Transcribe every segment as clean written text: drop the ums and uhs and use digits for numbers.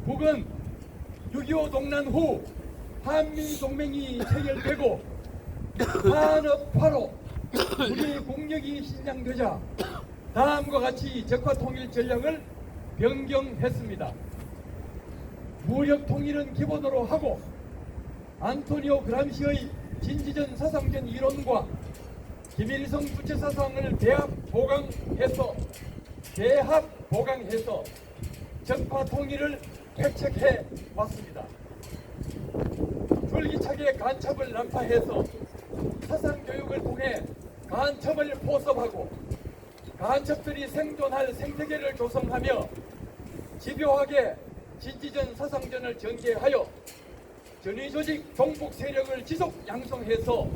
북은 6.25 동란 후 한미동맹이 체결되고 한업화로 우리 국력이 신장되자 다음과 같이 적화통일 전략을 변경했습니다. 무력통일은 기본으로 하고 안토니오 그람시의 진지전 사상전 이론과 김일성 부채사상을 대합 보강해서 적화통일을 획책해 왔습니다. 줄기차게 간첩을 난파해서 사상교육을 통해 간첩을 포섭하고 간첩들이 생존할 생태계를 조성하며 집요하게 진지전 사상전을 전개하여 전위조직 종북 세력을 지속 양성해서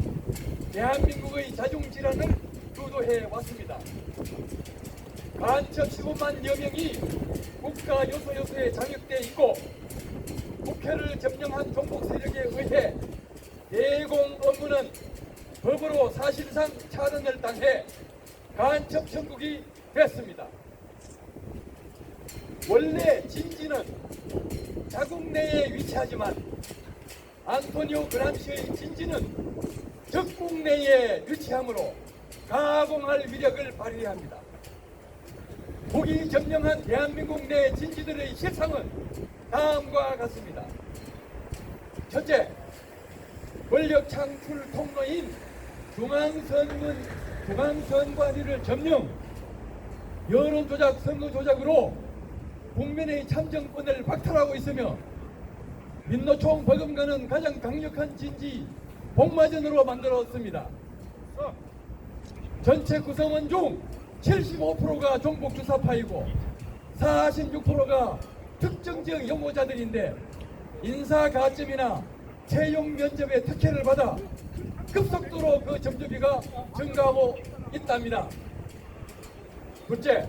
대한민국의 자중질환을 주도해 왔습니다. 간첩 15만여 명이 국가 요소에 장악돼 있고 국회를 점령한 종북 세력에 의해 대공 업무는 법으로 사실상 차단을 당해 간첩 천국이 됐습니다. 원래 진지는 자국 내에 위치하지만 안토니오 그람시의 진지는 적국 내에 위치하므로 가공할 위력을 발휘합니다. 북이 점령한 대한민국 내 진지들의 실상은 다음과 같습니다. 첫째, 권력 창출 통로인 중앙선관위를 점령, 여론조작, 선거조작으로 국민의 참정권을 박탈하고 있으며 민노총 버금가는 가장 강력한 진지 복마전으로 만들었습니다. 전체 구성원 중 75%가 종북 주사파이고 46%가 특정 지역 혐오자들인데 인사 가점이나 채용 면접의 특혜를 받아 급속도로 그 점주비가 증가하고 있답니다. 둘째,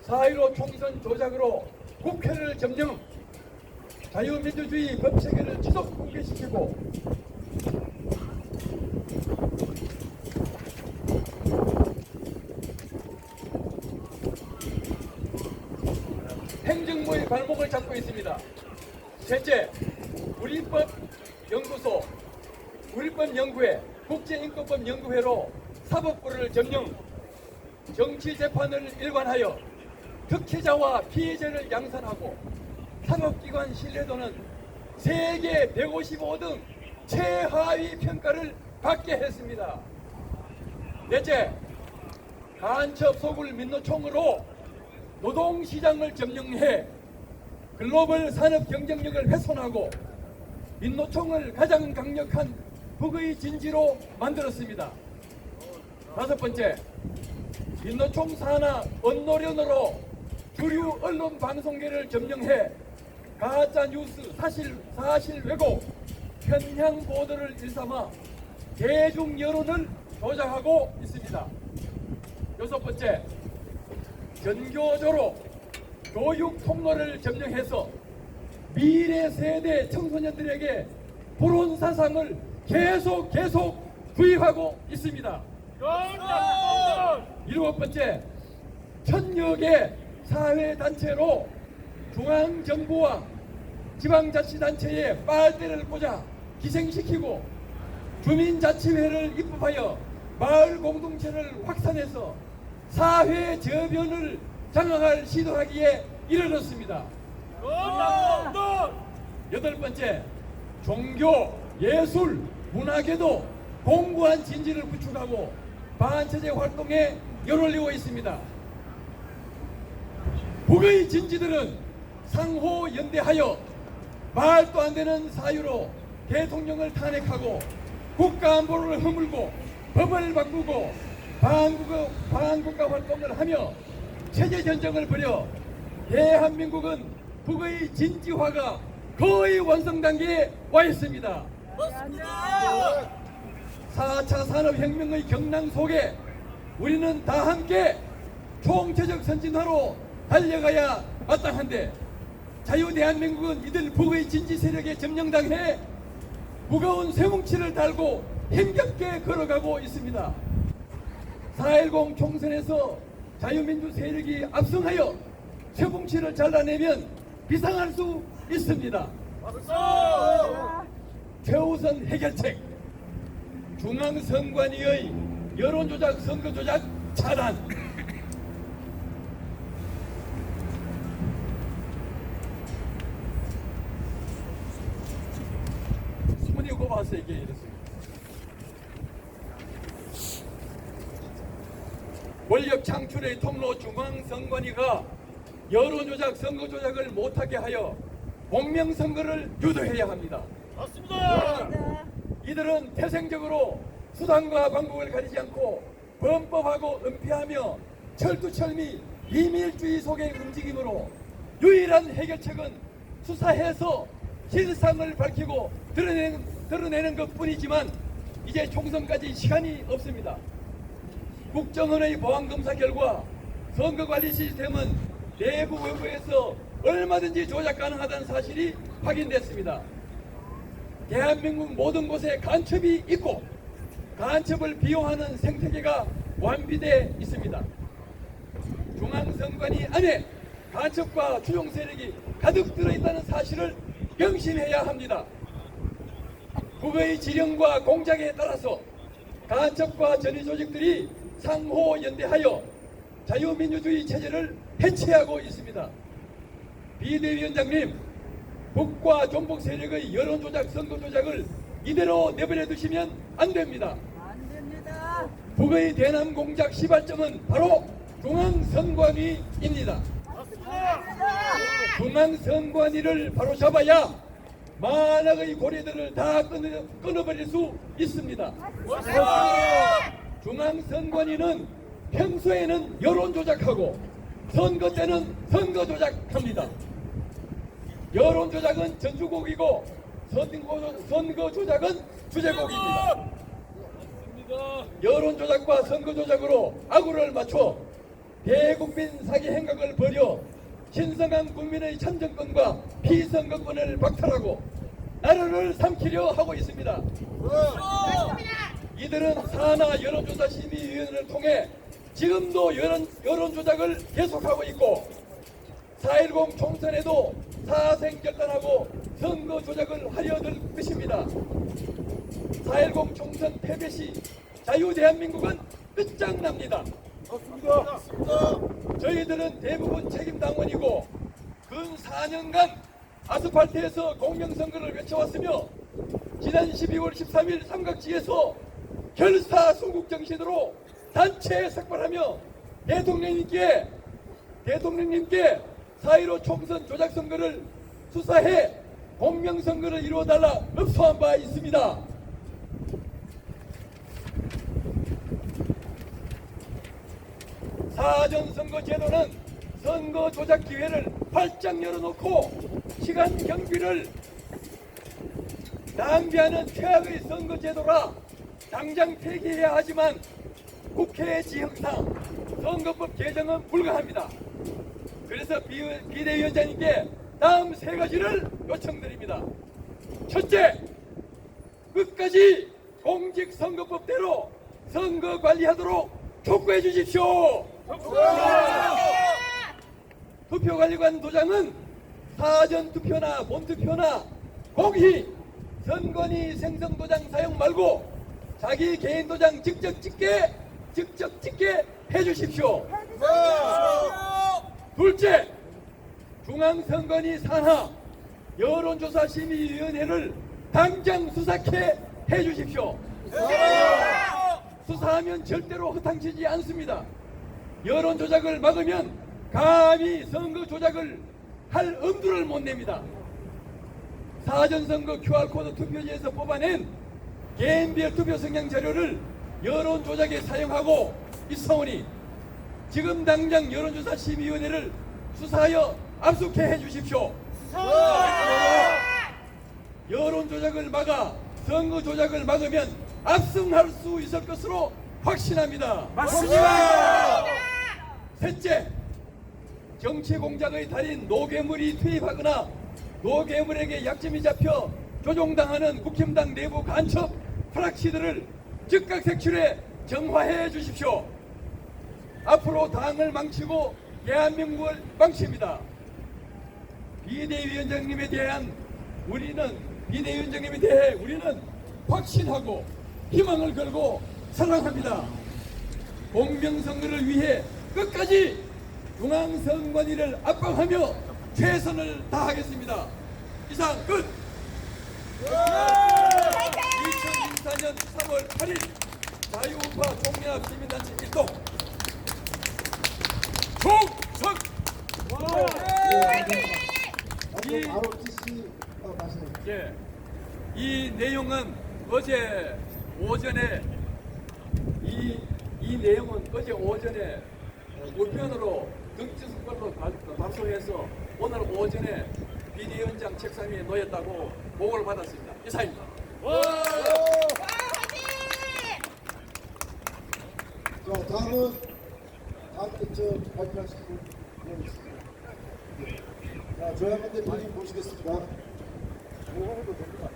4.15 총선 조작으로 국회를 점령, 자유민주주의 법체계를 지속 붕괴시키고 행정부의 발목을 잡고 있습니다. 셋째, 우리법연구회, 국제인권법연구회로 사법부를 점령, 정치재판을 일관하여 득회자와 피해자를 양산하고 사법기관 신뢰도는 세계 155등 최하위 평가를 받게 했습니다. 넷째, 간첩 소굴 민노총으로 노동시장을 점령해 글로벌 산업 경쟁력을 훼손하고 민노총을 가장 강력한 북의 진지로 만들었습니다. 다섯 번째, 민노총 산하 언노련으로 주류 언론 방송계를 점령해 가짜 뉴스, 사실 왜곡, 편향 보도를 일삼아 대중 여론을 조작하고 있습니다. 여섯 번째, 전교조로 교육 통로를 점령해서 미래 세대 청소년들에게 불온 사상을 계속 구입하고 있습니다. 일곱 번째, 천여 개 사회단체로 중앙정부와 지방자치단체에 빨대를 꽂아 기생시키고 주민자치회를 입법하여 마을 공동체를 확산해서 사회 저변을 장악할 시도하기에 이르렀습니다. 여덟 번째, 종교, 예술, 문화계도 공고한 진지를 구축하고 반체제 활동에 열올리고 있습니다. 북의 진지들은 상호 연대하여 말도 안 되는 사유로 대통령을 탄핵하고 국가안보를 허물고 법을 바꾸고 반국가 활동을 하며 체제 전쟁을 벌여 대한민국은 북의 진지화가 거의 완성 단계에 와 있습니다. 맞습니다. 4차 산업혁명의 경랑 속에 우리는 다 함께 총체적 선진화로 달려가야 마땅한데 자유대한민국은 이들 북의 진지 세력에 점령당해 무거운 쇠뭉치를 달고 힘겹게 걸어가고 있습니다. 4.10 총선에서 자유민주 세력이 압승하여 쇠뭉치를 잘라내면 비상할 수 있습니다. 최우선 해결책, 중앙선관위의 여론조작, 선거조작 차단. 소문이 고봐서 이게 이렇습니다. 권력 창출의 통로 중앙선관위가 여론조작, 선거조작을 못하게 하여 공명선거를 유도해야 합니다. 맞습니다. 이들은 태생적으로 수단과 방법을 가리지 않고 범법하고 은폐하며 철두철미 비밀주의 속의 움직임으로 유일한 해결책은 수사해서 실상을 밝히고 드러내는 것뿐이지만 이제 총선까지 시간이 없습니다. 국정원의 보안검사 결과 선거관리 시스템은 내부 외부에서 얼마든지 조작 가능하다는 사실이 확인됐습니다. 대한민국 모든 곳에 간첩이 있고 간첩을 비용하는 생태계가 완비되어 있습니다. 중앙선관위 안에 간첩과 추종 세력이 가득 들어있다는 사실을 명심해야 합니다. 국의 지령과 공작에 따라서 간첩과 전위 조직들이 상호 연대하여 자유민주주의 체제를 해체하고 있습니다. 비대위원장님, 북과 종북 세력의 여론조작, 선거조작을 이대로 내버려 두시면 안 됩니다. 안 됩니다. 북의 대남 공작 시발점은 바로 중앙선관위입니다. 중앙선관위를 바로 잡아야 만악의 고리들을 다 끊어버릴 수 있습니다. 중앙선관위는 평소에는 여론조작하고 선거 때는 선거조작합니다. 여론조작은 전주곡이고 선거조작은 주제곡입니다. 여론조작과 선거조작으로 악우를 맞춰 대국민 사기 행각을 벌여 신성한 국민의 참정권과 피선거권을 박탈하고 나라를 삼키려 하고 있습니다. 이들은 산하 여론조사심의위원회를 통해 지금도 여론조작을 계속하고 있고 4.10 총선에도 사생결단하고 선거조작을 하려들 것입니다. 4.10 총선 패배 시 자유대한민국은 끝장납니다. 저희들은 대부분 책임당원이고 근 4년간 아스팔트에서 공명선거를 외쳐왔으며 지난 12월 13일 삼각지에서 결사순국정신으로 단체 삭발하며 대통령님께 4.15 총선 조작선거를 수사해 공명선거를 이루어달라 읍소한 바 있습니다. 사전선거제도는 선거 조작 기회를 활짝 열어놓고 시간 경비를 낭비하는 최악의 선거제도라 당장 폐기해야 하지만 국회 지형상 선거법 개정은 불가합니다. 그래서 비대위원장님께 다음 3가지를 요청드립니다. 첫째, 끝까지 공직선거법대로 선거 관리하도록 촉구해 주십시오. 투표관리관 도장은 사전투표나 본투표나 공히 선관위 생성도장 사용 말고 자기 개인 도장 직접 찍게 해주십시오. 둘째, 중앙선관위 산하 여론조사심의위원회를 당장 수사케 해주십시오. 수사하면 절대로 허탕치지 않습니다. 여론조작을 막으면 감히 선거조작을 할 엄두를 못 냅니다. 사전선거 QR코드 투표지에서 뽑아낸 개인별 투표 성향 자료를 여론조작에 사용하고 있사오니 지금 당장 여론조사심의위원회를 수사하여 압수케 해주십시오. 여론조작을 막아 선거조작을 막으면 압승할 수 있을 것으로 확신합니다. 맞습니다. 셋째, 정치공작의 달인 노괴물이 투입하거나 노괴물에게 약점이 잡혀 조종당하는 국힘당 내부 간첩 프락치들을 즉각 색출해 정화해 주십시오. 앞으로 당을 망치고 대한민국을 망칩니다. 비대위원장님에 대한 비대위원장님에 대해 우리는 확신하고 희망을 걸고 사랑합니다. 공명선거를 위해 끝까지 중앙선관위를 압박하며 최선을 다하겠습니다. 이상 끝! 2024년 3월 8일 자유우파 총연합 시민단체 일동 총선! 바로 TC 말씀해 주세요. 예, 이 내용은 어제 오전에 이 내용은 어제 오전에 우편으로 등지선걸로 발송해서 오늘 오전에 비대위원장 책상 위에 놓였다고 보고를 받았습니다. 이사입니다. 자, 다음은 발표하실 분 있습니다. 자, 조양원 대표님 모시겠습니다. 뭐해도 됩니다.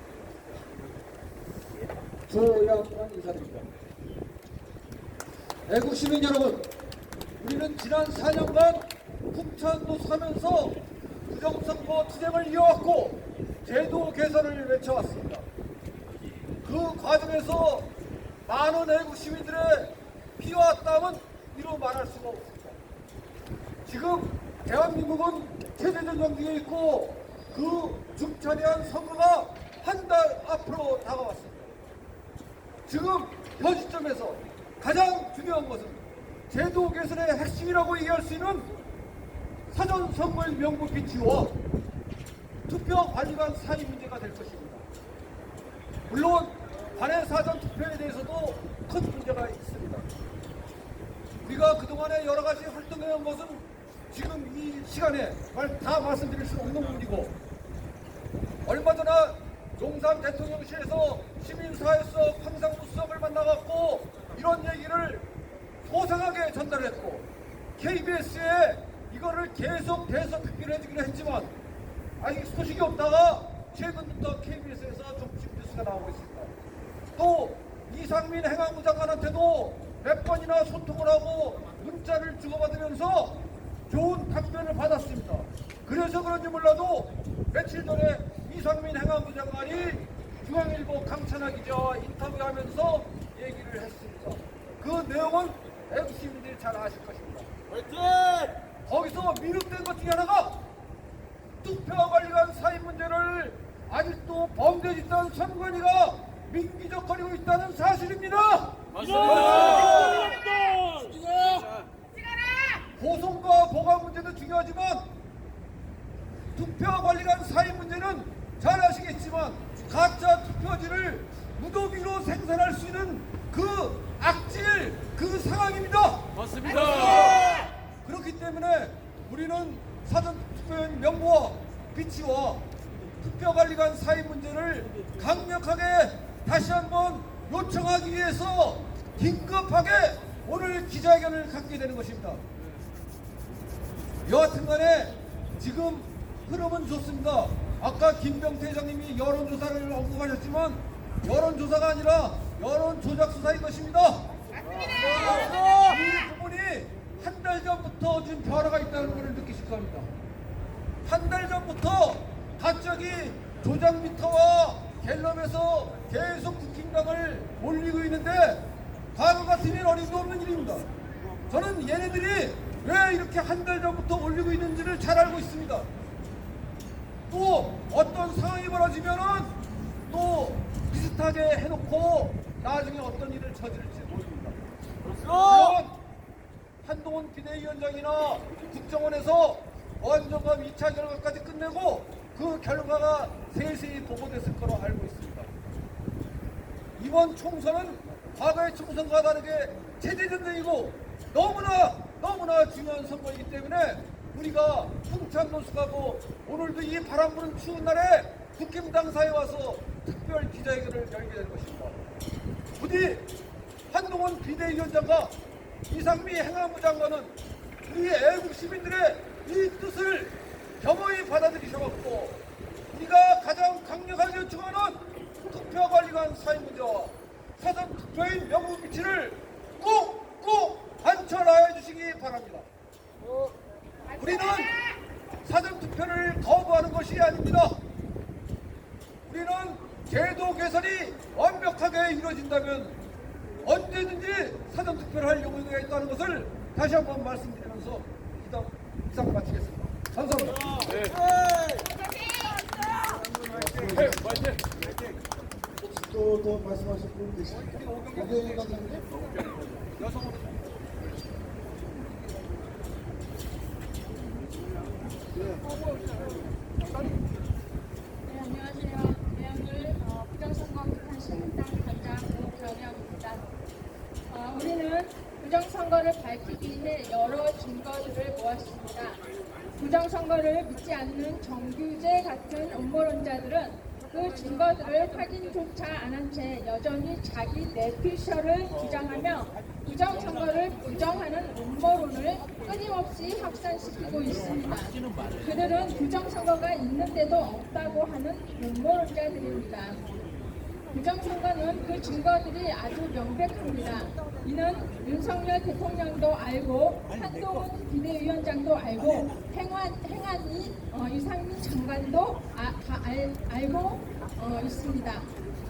조양원 인사드립니다. 애국 시민 여러분, 우리는 지난 4년간 풍찬노숙하면서 부정선거 투쟁을 이어왔고 제도 개선을 외쳐왔습니다. 그 과정에서 많은 애국 시민들의 피와 땀은 이루 말할 수가 없습니다. 지금 대한민국은 체제전 정기에 있고 그 중차대한 선거가 한 달 앞으로 다가왔습니다. 지금 현 시점에서 가장 중요한 것은 제도 개선의 핵심이라고 얘기할 수 있는 사전 선거의 명부 비치와 투표 관리관 사의 문제가 될 것입니다. 물론 관내 사전 투표에 대해서도 큰 문제가 있습니다. 우리가 그동안에 여러 가지 활동해온 것은 지금 이 시간에 다 말씀드릴 수 없는 부분이고, 얼마 전에 용산 대통령실에서 시민사회수석 황상무 수석을 만나갖고 이런 얘기를 소상하게 전달했고, KBS에 이거를 계속 특비를 해주기로 했지만 아직 소식이 없다가 최근부터 KBS에서 조금씩 뉴스가 나오고 있습니다. 또 이상민 행안부 장관한테도 몇 번이나 소통을 하고 문자를 주고받으면서 좋은 답변을 받았습니다. 그래서 그런지 몰라도 며칠 전에 이상민 행안부 장관이 중앙일보 강찬하 기자와 인터뷰하면서 얘기를 했습니다. 그 내용은 애국 시민들이 잘 아실 것입니다. 화이팅! 거기서 미흡된 것 중에 하나가 투표관리관 사입 문제를 아직도 범죄집단 선관위가 민기적거리고 있다는 사실입니다. 보송과 보관 문제도 중요하지만 투표관리관 사입 문제는 잘 아시겠지만 가짜 투표지를 무더기로 생산할 수 있는 그 악질, 그 상황입니다. 맞습니다. 그렇기 때문에 우리는 사전투표인 명부와 비치와 투표관리관 사입 문제를 강력하게 다시 한번 요청하기 위해서 긴급하게 오늘 기자회견을 갖게 되는 것입니다. 여하튼간에 지금 흐름은 좋습니다. 아까 김병태 회장님이 여론조사를 언급하셨지만 여론조사가 아니라 여론조작수사인 것입니다. 이 부분이 한 달 전부터 지금 변화가 있다는 것을 느끼실 겁니다. 한 달 전부터 갑자기 조작 미터와 갤럽에서 계속 국힘당을 올리고 있는데 과거 같으면 어림도 없는 일입니다. 저는 얘네들이 왜 이렇게 한 달 전부터 올리고 있는지를 잘 알고 있습니다. 또 어떤 상황이 벌어지면은 또 비슷하게 해놓고 나중에 어떤 일을 저지를지 모릅니다. 물론 한동훈 비대위원장이나 국정원에서 원점검 2차 결과까지 끝내고 그 결과가 세세히 보고됐을 거로 알고 있습니다. 이번 총선은 과거의 총선과 다르게 체제전쟁이고 너무나 중요한 선거이기 때문에 우리가 풍찬노숙하고 오늘도 이 바람 부는 추운 날에 국힘당사에 와서 특별 기자회견을 열게 될 것입니다. 부디 한동훈 비대위원장과 이상미 행안부 장관은 우리 애국 시민들의 이 뜻을 겸허히 받아들이셔갖고 우리가 가장 강력하게 요청하는 투표관리관 사입 문제와 사전 투표인 명부 비치를 꼭 관철하여 주시기 바랍니다. 우리는 사전투표를 거부하는 것이 아닙니다. 우리는 제도 개선이 완벽하게 이루어진다면 언제든지 사전투표를 할 용의가 있다는 것을 다시 한번 말씀드리면서 이상 마치겠습니다. 감사합니다. 화이팅! 또 말씀하실 분 계십니까? 오경희 관장님. 네, 안녕하세요. 대한글 부정선거 북한신당 관장 오경영입니다. 우리는 부정선거를 밝히기 위해 여러 증거들을 모았습니다. 부정선거를 믿지 않는 정규재 같은 음모론자들은 그 증거들을 확인조차 안 한 채 여전히 자기 내피셜을 주장하며 부정선거를 부정하는 음모론을 끊임없이 확산시키고 있습니다. 그들은 부정선거가 있는데도 없다고 하는 음모론자들입니다. 부정선거는 그 증거들이 아주 명백합니다. 이는 윤석열 대통령도 알고 한동훈 비대위원장도 알고 행안위 이상민 장관도 다 알고 있습니다.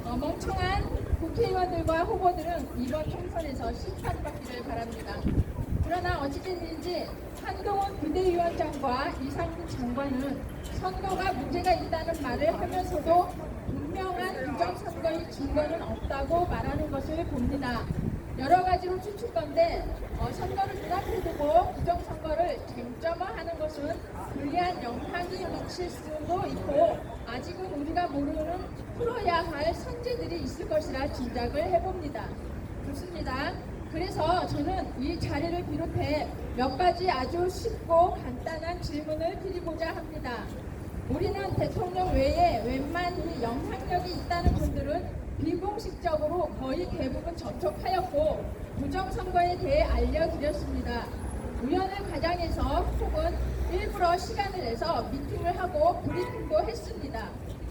멍청한 국회의원들과 후보들은 이번 총선에서 심판받기를 바랍니다. 그러나 어찌됐는지 한동훈 비대위원장과 이상민 장관은 선거가 문제가 있다는 말을 하면서도 분명한 부정선거의 증거는 없다고 말하는 것을 봅니다. 여러 가지로 추측건데 선거를 눈앞에 두고 부정선거를 쟁점화하는 것은 불리한 영향이 미칠 수도 있고 아직은 우리가 모르는 풀어야 할 선제들이 있을 것이라 짐작을 해봅니다. 좋습니다. 그래서 저는 이 자리를 비롯해 몇 가지 아주 쉽고 간단한 질문을 드리고자 합니다. 우리는 대통령 외에 웬만히 영향력이 있다는 분들은 비공식적으로 거의 대부분 접촉하였고 부정선거에 대해 알려드렸습니다. 우연을 가장해서 혹은 일부러 시간을 내서 미팅을 하고 브리핑도 했습니다.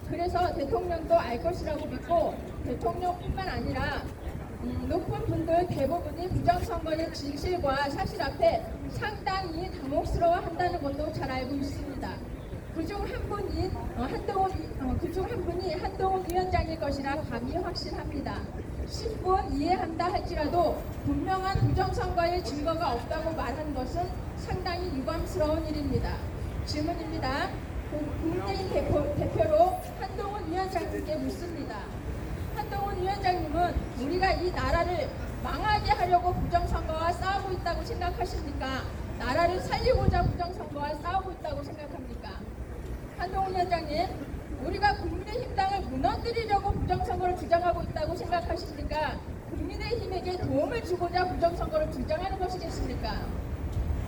그래서 대통령도 알 것이라고 믿고 대통령뿐만 아니라 높은 분들 대부분이 부정선거의 진실과 사실 앞에 상당히 당혹스러워한다는 것도 잘 알고 있습니다. 그중 한 분이 한동훈 위원장일 것이라 감히 확신합니다. 10분 이해한다 할지라도 분명한 부정선거의 증거가 없다고 말하는 것은 상당히 유감스러운 일입니다. 질문입니다. 국민의힘 대표로 한동훈 위원장님께 묻습니다. 한동훈 위원장님은 우리가 이 나라를 망하게 하려고 부정선거와 싸우고 있다고 생각하십니까? 나라를 살리고자 부정선거와 싸우고 있다고 생각합니까? 한동훈 위원장님, 우리가 국민의힘 당을 무너뜨리려고 부정선거를 주장하고 있다고 생각하십니까? 국민의힘에게 도움을 주고자 부정선거를 주장하는 것이겠습니까?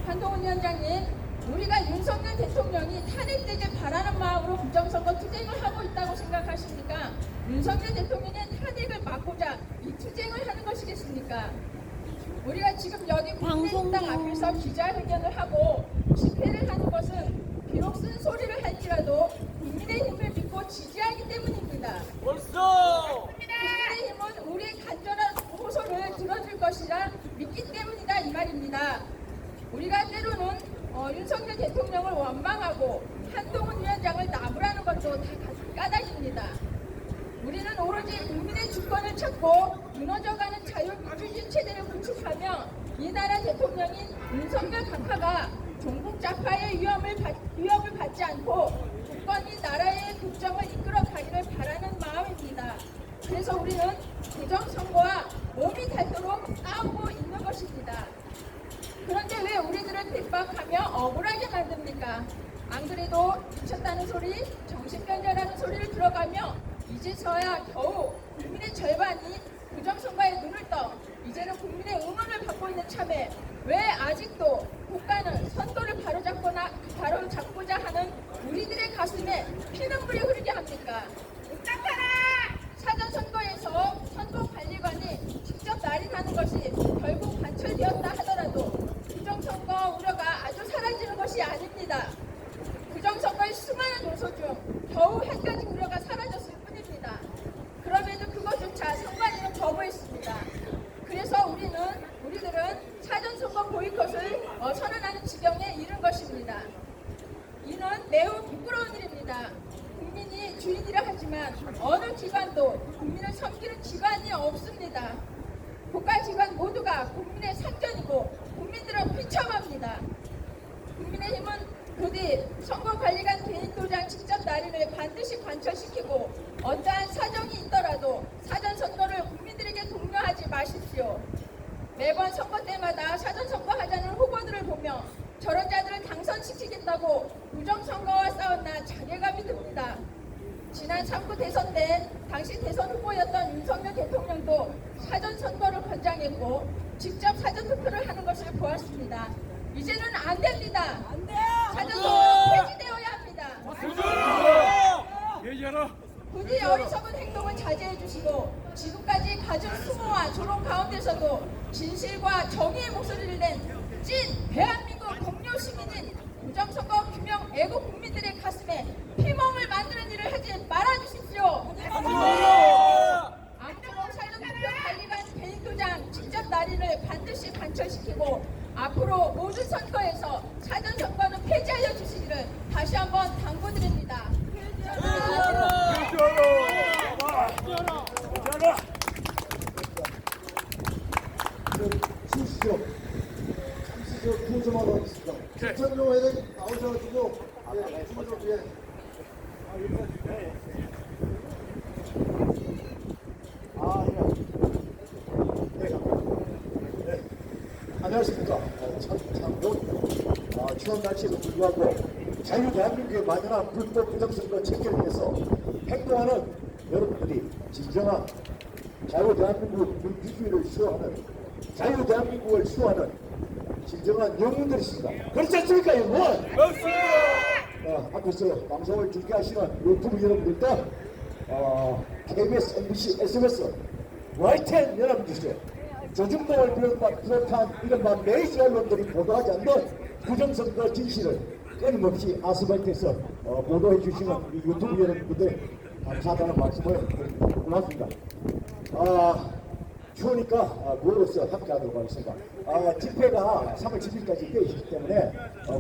한동훈 위원장님, 우리가 윤석열 대통령이 탄핵되길 바라는 마음으로 부정선거 투쟁을 하고 있다고 생각하십니까? 윤석열 대통령의 탄핵을 막고자 이 투쟁을 하는 것이겠습니까? 우리가 지금 여기 국민의힘 당 앞에서 기자회견을 하고 집회를 하는 것은 비록 쓴소리를 할지라도 국민의힘을 믿고 지지하기 때문입니다. 국민의힘은 우리의 간절한 호소를 들어줄 것이라 믿기 때문이다 이 말입니다. 우리가 때로는 윤석열 대통령을 원망하고 한동훈 위원장을 나무라는 것도 다 까닭입니다. 우리는 오로지 국민의 주권을 찾고 무너져가는 자유민주주의 체제를 구축하며 이 나라 대통령인 윤석열 각하가 종북 좌파의 위협을 받지 않고 국권이 나라의 국정을 이끌어가기를 바라는 마음입니다. 그래서 우리는 부정선거와 몸이 닳도록 싸우고 있는 것입니다. 그런데 왜 우리들을 핍박하며 억울하게 만듭니까? 안 그래도 미쳤다는 소리, 정신병자라는 소리를 들어가며 이제서야 겨우 국민의 절반이 부정선거에 눈을 떠 이제는 국민의 응원을 받고 있는 참에 왜 아직도 국가는 선거를 바로잡고자 하는 우리들의 가슴에 피눈물이 흐르게 합니까? 사전선거에서 선거관리관이 직접 날인하는 것이 결국 관철되었다 하더라도 부정선거 우려가 아주 사라지는 것이 아닙니다. 부정선거의 수많은 요소 중 겨우 한 가지 우려가 사라졌을 뿐입니다. 그럼에도 그것조차 선관위는 거부했습니다. 그래서 우리들은 사전선거 보이콧을 선언하는 지경에 이른 것입니다. 이는 하지만 어느 기관도 국민을 섬기는 기관이 없습니다. 국가기관 모두가 국민의 상전이고 국민들은 비참합니다. 국민의힘은 부디 선거관리관 개인도장 직접 날인을 반드시 관철시키고 어떠한 사정이 있더라도 사전선거를 국민들에게 독려하지 마십시오. 매번 선거 때마다 사전선거하자는 후보들을 보며 저런 자들을 당선시키겠다고 부정선거와 싸웠나 자괴감이 듭니다. 지난 3구 대선 때 당시 대선 후보였던 윤석열 대통령도 사전선거를 권장했고 직접 사전투표를 하는 것을 보았습니다. 이제는 안 됩니다. 사전선거 폐지되어야 합니다. 부디 어리석은 행동을 자제해 주시고 지금까지 가진 수모와 조롱 가운데서도 진실과 정의의 목소리를 낸 찐 대한민국 동료 시민인 부정선거 규명 애국 국민들의 가슴에 피멍을 만드는 일을 하지 말아주십시오. 앞으로 사전투표 관리관 개인도장 직접 날인을 반드시 관철시키고 앞으로 모든 선거에서 사전선거는 폐지하여 주시기를 다시 한번 당부드립니다. 쉬시죠. 잠시 저 구호 좀 하러 가겠습니다. 김창룡 회장님 나오셔가지고 구호 좀 안녕하십니까. 추운 날씨에도 불구하고 자유 대한민국의 만연한 불법 부정선거 체결을 위해서 행동하는 여러분들이 진정한 자유 대한민국 민주주의를 수호하는 자유 대한민국을 수호하는 진정한 영웅들이십니다. 그렇지 않습니까, 여러분? 앞에서 방송을 중계하시는 유튜브 여러분들도 KBS, MBC, SBS, YTN 여러분들 조중동을 비롯한 이른바 메이저 언론들이 보도하지 않는 부정선거 진실을 끊임없이 아스팔트에서 보도해 주시는 우리 유튜브 여러분들 감사하다는 말씀을 드립니다. 고맙습니다. 추우니까 무엇으로서 함께하도록 하겠습니다. 집회가 3월 10일까지 되어 있기 때문에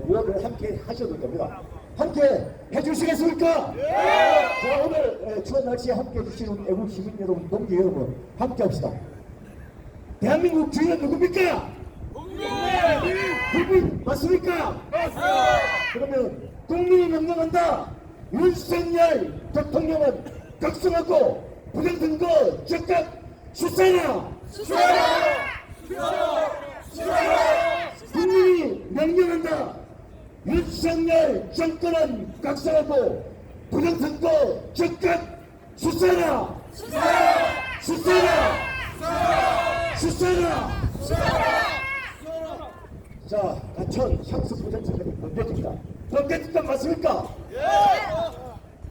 무엇을 함께 하셔도 됩니다. 함께 해주시겠습니까? 자, 오늘 추운 날씨에 함께 해주시는 애국 시민 여러분, 동지 여러분, 함께 합시다. 대한민국 주인은 누굽니까? 국민 맞습니까? 그러면 국민이 명령한다. 윤석열 대통령은 각성하고 부정선거 즉각 수사라! 국민이 명령한다. 윤석열 정권은 각성하고 부정선거 즉각 수사라! 자, 가천 상습 부정선거이 번개집단 맞습니까?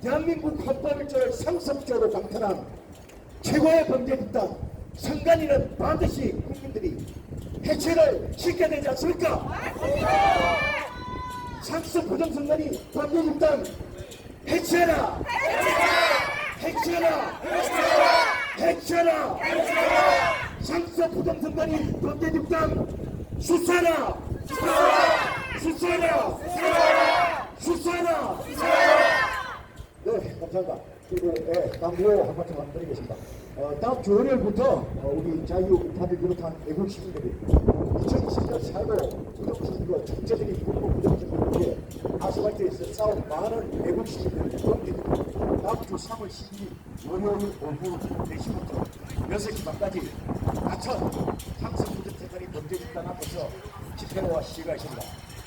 대한민국 헌법일조를 상습적으로 강탈한 최고의 범죄 집단 선관위는 반드시 국민들이 해체를 시켜야 되지 않습니까? 상습 부정선관위 범죄 집단 해체하라! 상습 부정선관위 범죄 집단 수사라! 네, 감사합니다. 그리고 당부 한 말씀 드리겠습니다. 다음 주 월요일부터 우리 자유우파를 비롯한 애국 시민들이 2020년 4월 부정선거 전체적인 부정선거 위에 아스팔트에서 싸운 많은 애국 시민들이 포함됩니다. 다음 주 3월 12일 월요일 오후 4시부터 6시 반까지 가천 상습 부정선거리 범죄 집단 앞에서 집회와 시위가 있습니다.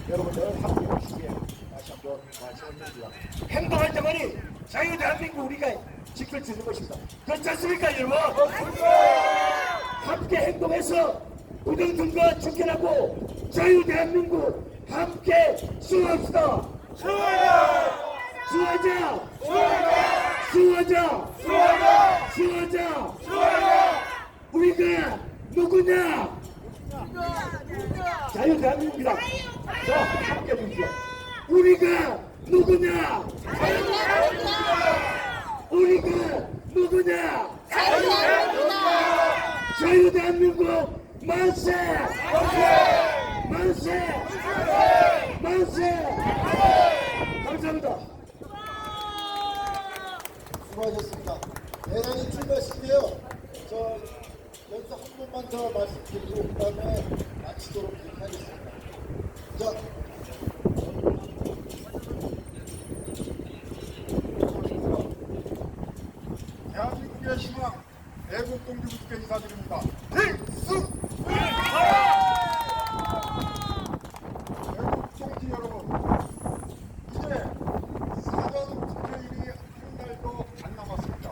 여러분들 함께 오시기에 다시 한번 말씀드립니다. 행동할 때만이 자유 대한민국 우리가 지킬 수 있는 것입니다. 그렇지 않습니까, 여러분? 함께 행동해서 부정선거 지켜나고 자유 대한민국 함께 수호합시다. 수호하자. 우리가 누구냐? 자유 대한민국이다. 자, 함께 해주십시오. 우리가 누구냐? 자유 대한민국 만세! 감사합니다. 수고하셨습니다. 대단히 출발신데요. 저 여기서 한 번만 더 말씀드리고 그 다음에 마치도록 하겠습니다. 자, 대한민국의 희망, 애국 동지분께 인사드립니다. 필승! 애국 동지 여러분, 이제 사전 투표일이 한 달도 안 남았습니다.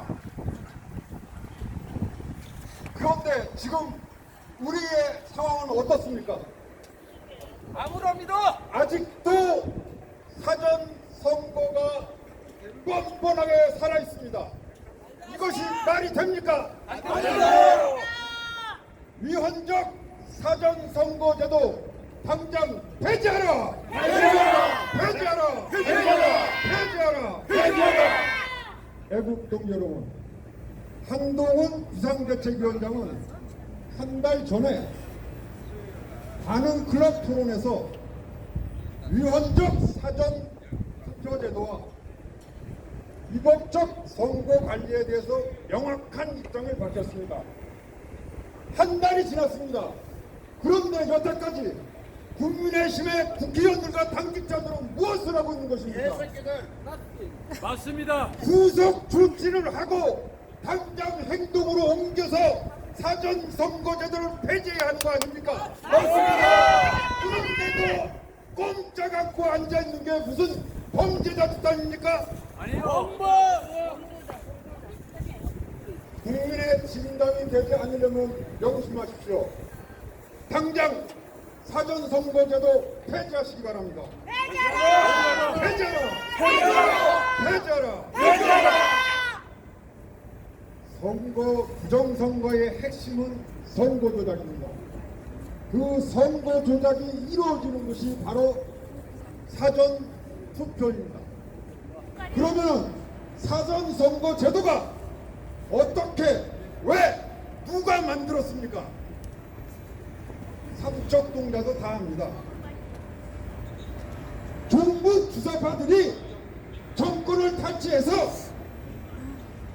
그런데 지금 우리의 상황은 어떻습니까? 암울합니다. 아직도 사전 선거가 뻔뻔하게 살아 있습니다. 이것이 말이 됩니까? 안 됩니다. 위헌적 사전 선거제도 당장 폐지하라! 폐지하라! 폐지하라! 애국동 여러분, 한동훈 비상대책위원장은 한 달 전에 가는 클럽 토론에서 위헌적 사전 투표제도와 위법적 선거 관리에 대해서 명확한 입장을 밝혔습니다. 한 달이 지났습니다. 그런데 여태까지 국민의힘의 국회의원들과 당직자들은 무엇을 하고 있는 것입니까? 맞습니다. 후속 조치를 하고 당장 행동으로 옮겨서 사전 선거제도를 폐지해야 하는 거 아닙니까? 맞습니다. 그런데도 꼼짝 않고 앉아 있는 게 무슨 범죄자 집단입니까? 아니요. 국민의 진당이 되지 않으려면 명심하십시오. 당장 사전 선거제도 폐지하시기 바랍니다. 폐지하라! 선거 부정선거의 핵심은 선거 조작입니다. 그 선거 조작이 이루어지는 것이 바로 사전 투표입니다. 그러면 사전 선거 제도가 어떻게 왜 누가 만들었습니까? 삼척 동자도 다 합니다. 종북 주사파들이 정권을 탈취해서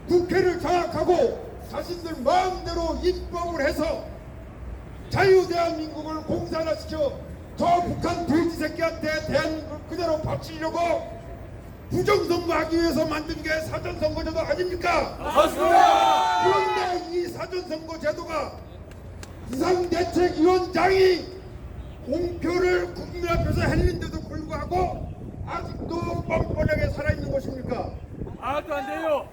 국회를 장악하고 자신들 마음대로 입법을 해서 자유대한민국을 공산화시켜 저 북한 돼지 새끼한테 대한민국을 그대로 바치려고 부정선거하기 위해서 만든 게 사전선거제도 아닙니까? 맞습니다. 그런데 이 사전선거제도가 비상대책위원장이 공표를 국민 앞에서 했는데도 불구하고 아직도 뻔뻔하게 살아있는 것입니까? 말도 안 돼요.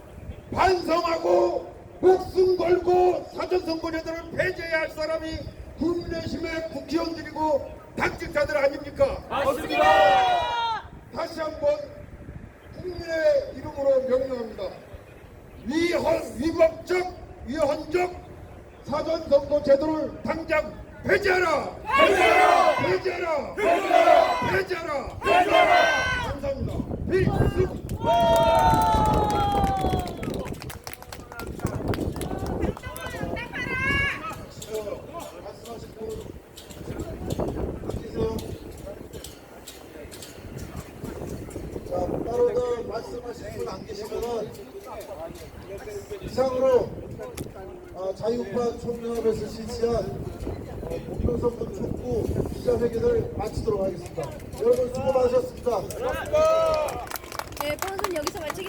반성하고 목숨 걸고 사전선거제도를 폐지해야 할 사람이 국민의힘의 국회의원들이고 당직자들 아닙니까? 맞습니다. 다시 한번 국민의 이름으로 명령합니다. 위헌적 사전선거제도를 당장 폐지하라! 폐지하라! 감사합니다. 필승! 말씀하신 분 앉으세요. 자, 따로 더 말씀하신 분 안 계시면은 이상으로 자유파 총연합에서 실시한 공동선거 촉구 기자회견을 마치도록 하겠습니다. 여러분 수고 많으셨습니다. 네, 본선 여기서 마치겠습니다.